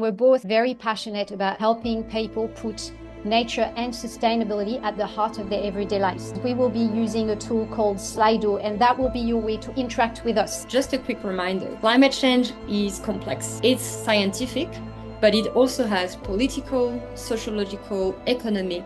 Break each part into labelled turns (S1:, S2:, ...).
S1: We're both very passionate about helping people put nature and sustainability at the heart of their everyday lives. We will be using a tool called Slido, and that will be your way to interact with us.
S2: Just a quick reminder, climate change is complex. It's scientific, but it also has political, sociological, economic,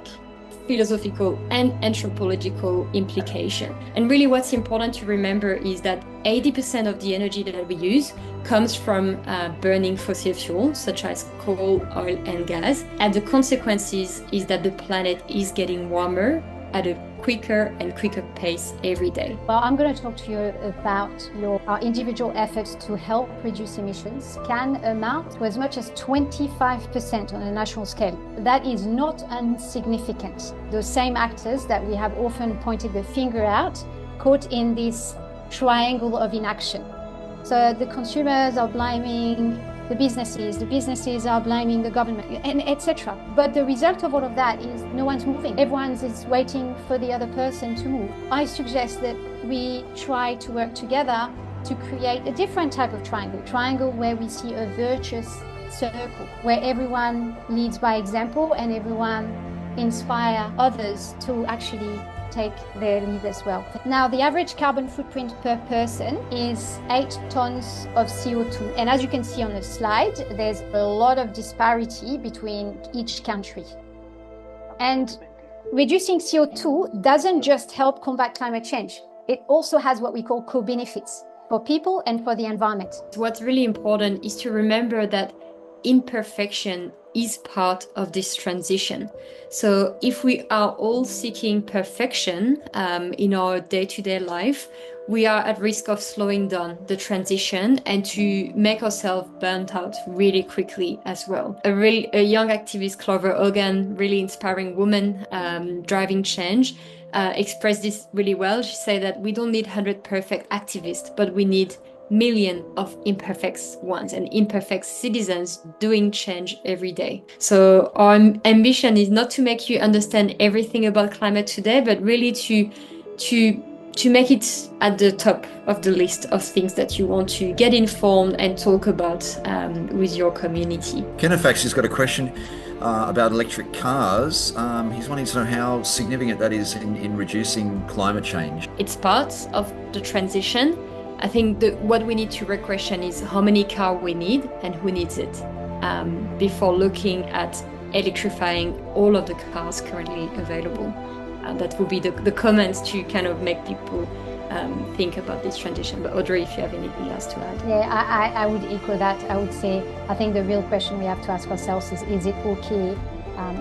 S2: philosophical, and anthropological implication. And really what's important to remember is that 80% of the energy that we use comes from burning fossil fuels, such as coal, oil, and gas. And the consequences is that the planet is getting warmer at a quicker and quicker pace every day.
S1: Well, I'm going to talk to you about our individual efforts to help reduce emissions can amount to as much as 25% on a national scale. That is not insignificant. Those same actors that we have often pointed the finger at, caught in this triangle of inaction. So the consumers are blaming the businesses are blaming the government, and etc. But the result of all of that is no one's moving. Everyone is waiting for the other person to move. I suggest that we try to work together to create a different type of triangle where we see a virtuous circle, where everyone leads by example and everyone inspire others to actually take their lead as well. Now, the average carbon footprint per person is 8 tons of CO2. And as you can see on the slide, there's a lot of disparity between each country. And reducing CO2 doesn't just help combat climate change. It also has what we call co-benefits for people and for the environment.
S2: What's really important is to remember that imperfection is part of this transition. So if we are all seeking perfection in our day-to-day life, we are at risk of slowing down the transition and to make ourselves burnt out really quickly as well. A young activist, Clover Hogan, really inspiring woman driving change, expressed this really well. She said that we don't need 100 perfect activists, but we need million of imperfect ones and imperfect citizens doing change every day. So our ambition is not to make you understand everything about climate today, but really to make it at the top of the list of things that you want to get informed and talk about with your community.
S3: Kenefax has got a question about electric cars. He's wanting to know how significant that is in reducing climate change.
S2: It's part of the transition. I think what we need to question is how many cars we need and who needs it before looking at electrifying all of the cars currently available. That would be the comments to kind of make people think about this transition. But Audrey, if you have anything else to add.
S1: Yeah, I would echo that. I would say, I think the real question we have to ask ourselves is it okay,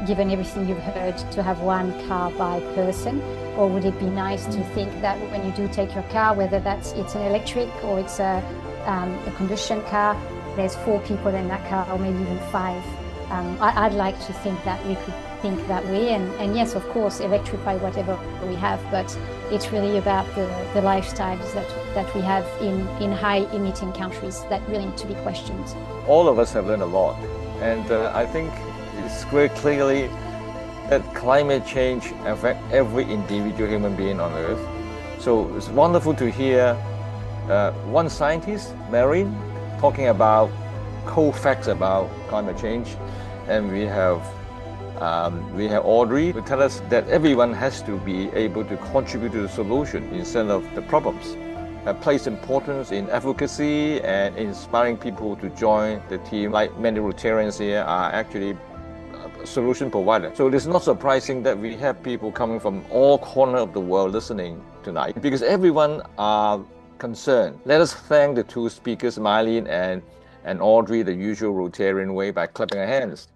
S1: given everything you've heard, to have one car by person? Or would it be nice to think that when you do take your car, whether it's an electric or it's a combustion car, there's 4 people in that car, or maybe even 5. I'd like to think that we could think that way. And yes, of course, electrify whatever we have, but it's really about the lifestyles that we have in high-emitting countries that really need to be questioned.
S4: All of us have learned a lot, and I think it's very clearly that climate change affects every individual human being on Earth. So it's wonderful to hear one scientist, Marin, talking about cold facts about climate change, and we have Audrey who tell us that everyone has to be able to contribute to the solution instead of the problems. Place importance in advocacy and inspiring people to join the team, like many Rotarians here are actually solution provider. So it's not surprising that we have people coming from all corners of the world listening tonight, because everyone are concerned. Let us thank the 2 speakers, Mylene and Audrey, the usual Rotarian way, by clapping our hands.